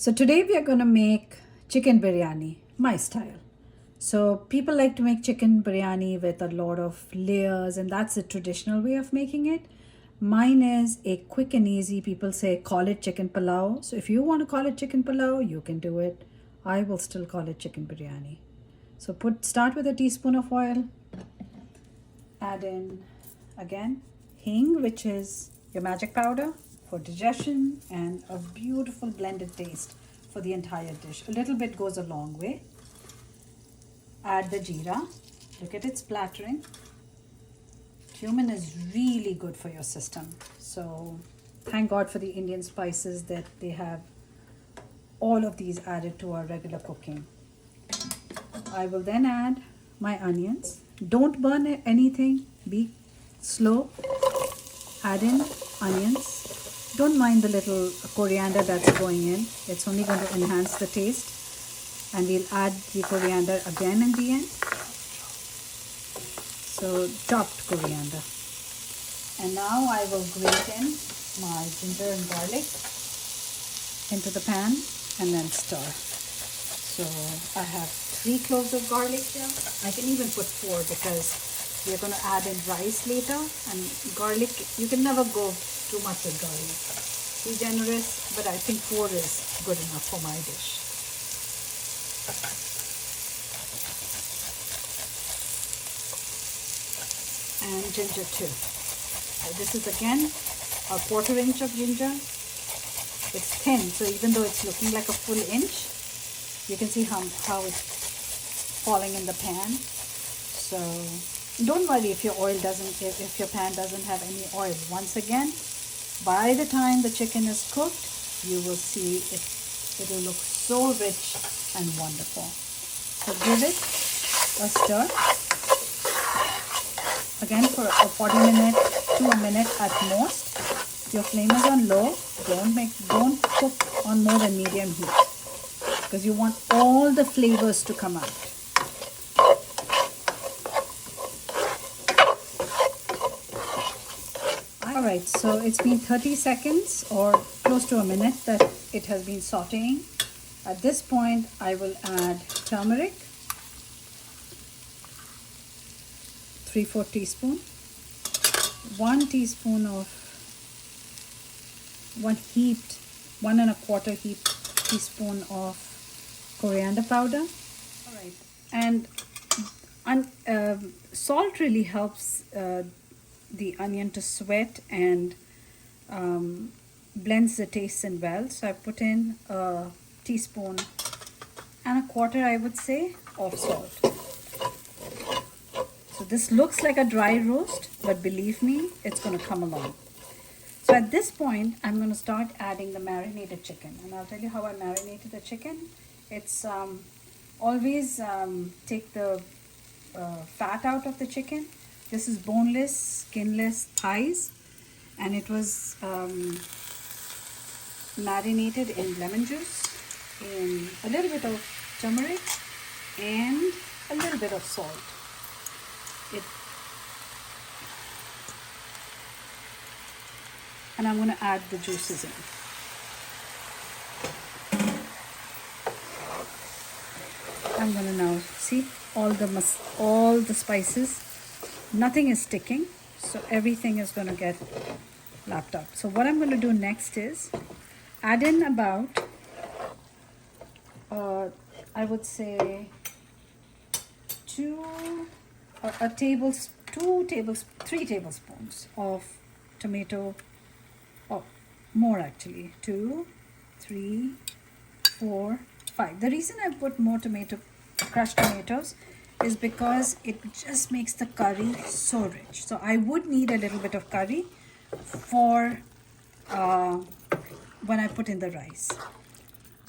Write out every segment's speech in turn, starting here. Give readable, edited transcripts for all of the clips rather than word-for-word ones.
So today we are going to make chicken biryani, my style. So people like to make chicken biryani with a lot of layers, and that's the traditional way of making it. Mine is a quick and easy. People say call it chicken pulao. So if you want to call it chicken pulao, you can do it. I will still call it chicken biryani. So start with a teaspoon of oil. Add in again hing, which is your magic powder for digestion and a beautiful blended taste for the entire dish. A little bit goes a long way. Add the jeera. Look at it splattering. Cumin is really good for your system. So thank God for the Indian spices that they have all of these added to our regular cooking. I will then add my onions. Don't burn anything. Be slow. Add in onions. Don't mind the little coriander that's going in. It's only going to enhance the taste. And we'll add the coriander again in the end. So chopped coriander. And now I will grate in my ginger and garlic into the pan and then stir. So I have 3 cloves of garlic here. I can even put 4 because we're going to add in rice later, and garlic, you can never go too much with garlic. Be generous, but I think 4 is good enough for my dish. And ginger too. So this is again a 1/4 inch of ginger. It's thin, so even though it's looking like a full inch, you can see how it's falling in the pan. So don't worry if your if your pan doesn't have any oil. Once again, by the time the chicken is cooked, you will see it will look so rich and wonderful. So give it a stir again for a 40 minute to a minute at most. Your flame is on low. Don't cook on more than medium heat because you want all the flavors to come out. Alright, so it's been 30 seconds or close to a minute that it has been sauteing. At this point, I will add turmeric, 3/4 teaspoon, 1 teaspoon of 1 1/4 heaped teaspoon of coriander powder. Alright, and salt really helps the onion to sweat and blends the taste in well. So I put in a teaspoon and 1/4, I would say, of salt. So this looks like a dry roast, but believe me, it's going to come along. So at this point, I'm going to start adding the marinated chicken, and I'll tell you how I marinated the chicken. It's always take the fat out of the chicken. This is boneless, skinless thighs, and it was marinated in lemon juice, in a little bit of turmeric, and a little bit of salt. And I'm going to add the juices in. I'm going to now see all the spices. Nothing is sticking, so everything is going to get lapped up. So what I'm going to do next is add in about, I would say, 3 tablespoons of tomato, or more actually, 2, 3, 4, 5. The reason I put more crushed tomatoes is because it just makes the curry so rich. So I would need a little bit of curry for when I put in the rice.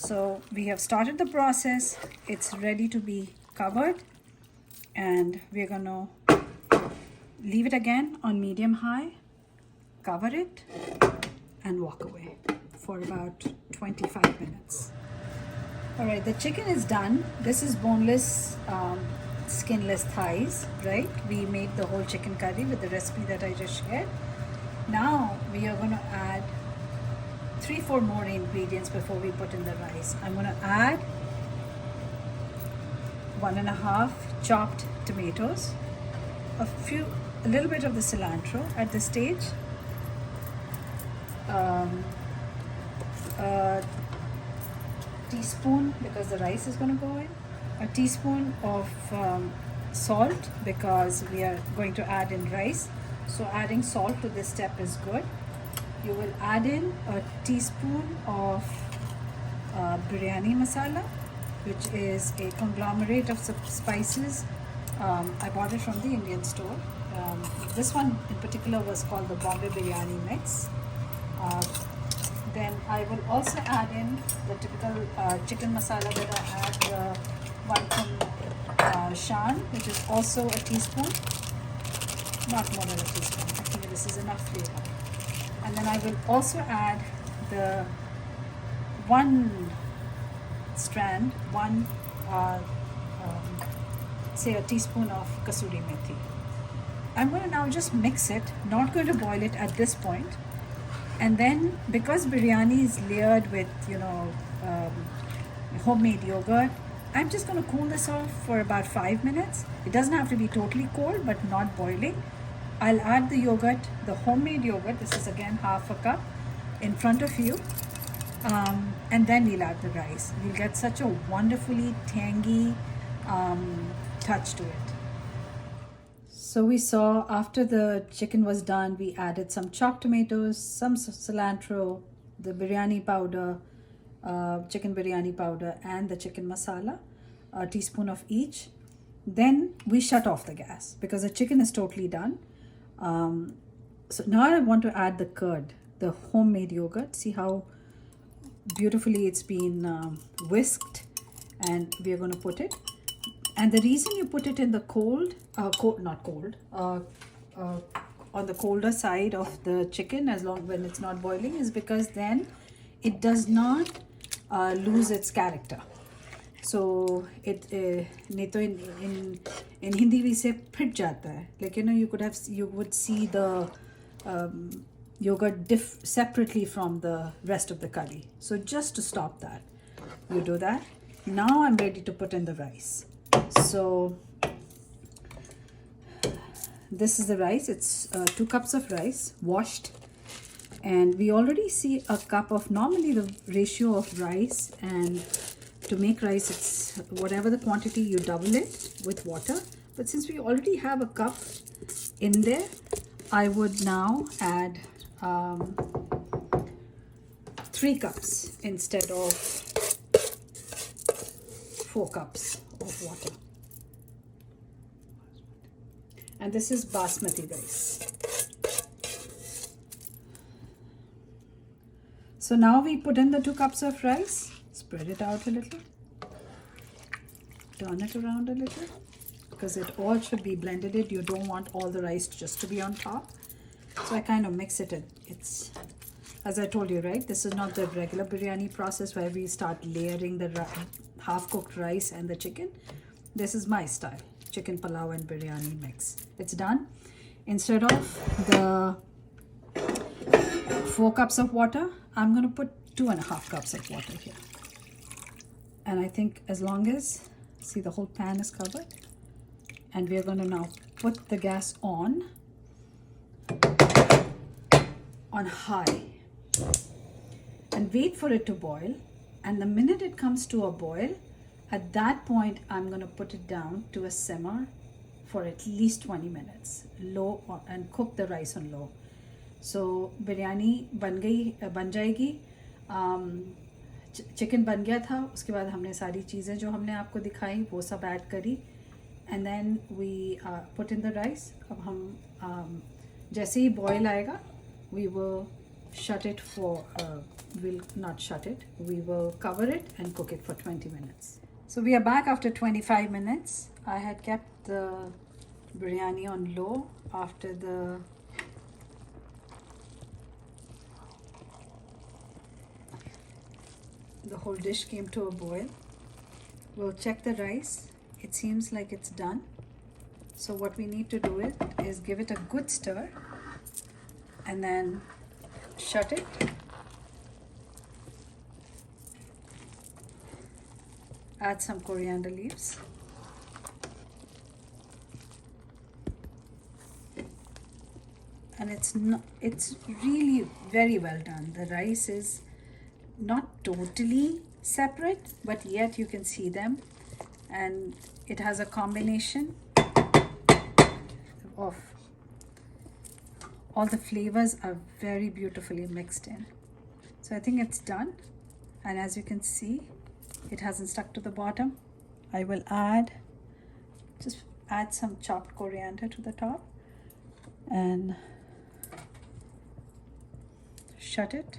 So we have started the process. It's ready to be covered, and we're going to leave it again on medium high, cover it, and walk away for about 25 minutes. All right, the chicken is done. This is boneless, skinless thighs, right? We made the whole chicken curry with the recipe that I just shared. Now we are going to add 3-4 more ingredients before we put in the rice. I'm going to add 1.5 chopped tomatoes, a little bit of the cilantro at this stage, a teaspoon because the rice is going to go in, a teaspoon of salt because we are going to add in rice, so adding salt to this step is good. You will add in a teaspoon of biryani masala, which is a conglomerate of spices. I bought it from the Indian store. This one in particular was called the Bombay Biryani Mix. Then I will also add in the typical chicken masala that I add, one from Shan, which is also a teaspoon, not more than a teaspoon. I think this is enough flavor. And then I will also add the say a teaspoon of kasuri methi. I'm going to now just mix it, not going to boil it at this point. And then because biryani is layered with, homemade yogurt, I'm just going to cool this off for about 5 minutes. It doesn't have to be totally cold, but not boiling. I'll add the yogurt, the homemade yogurt. This is again half a cup in front of you. And then we'll add the rice. We'll get such a wonderfully tangy touch to it. So we saw after the chicken was done, we added some chopped tomatoes, some cilantro, the biryani powder, chicken biryani powder, and the chicken masala, a teaspoon of each. Then we shut off the gas because the chicken is totally done. So now I want to add the curd, the homemade yogurt. See how beautifully it's been whisked, and we are going to put it. And the reason you put it in the on the colder side of the chicken, when it's not boiling, is because then it does not lose its character. So it नहीं तो in Hindi we say fit जाता है. Like you would see the yogurt separately from the rest of the curry. So just to stop that, you do that. Now I'm ready to put in the rice. So this is the rice. It's 2 cups of rice washed, and we already see a cup of, normally the ratio of rice, and to make rice it's whatever the quantity, you double it with water. But since we already have a cup in there, I would now add 3 cups instead of 4 cups of water. And this is basmati rice. So now we put in the 2 cups of rice, spread it out a little, turn it around a little, because it all should be blended in. You don't want all the rice just to be on top. So I kind of mix it in. It's, as I told you, right, this is not the regular biryani process where we start layering the half-cooked rice and the chicken. This is my style, chicken palau and biryani mix. It's done. Instead of the 4 cups of water, I'm going to put 2.5 cups of water here. And I think as long as, see, the whole pan is covered. And we are going to now put the gas on high and wait for it to boil. And the minute it comes to a boil, at that point, I'm going to put it down to a simmer for at least 20 minutes, low, and cook the rice on low. So biryani बन जाएगी, chicken बन गया था. उसके बाद हमने सारी चीज़ें जो हमने आपको दिखाई वो सब ऐड करी, and then we put in the rice. अब हम जैसे ही boil आएगा, we will shut it for, we'll not shut it, we will cover it and cook it for 20 minutes. So we are back after 25 minutes. I had kept the biryani on low after the whole dish came to a boil. We'll check the rice. It seems like it's done. So what we need to do is give it a good stir and then shut it Add some coriander leaves. And it's really very well done. The rice is not totally separate, but yet you can see them, and it has a combination of all the flavors are very beautifully mixed in. So I think it's done, and as you can see, it hasn't stuck to the bottom. I will just add some chopped coriander to the top and shut it,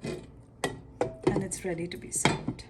and it's ready to be served.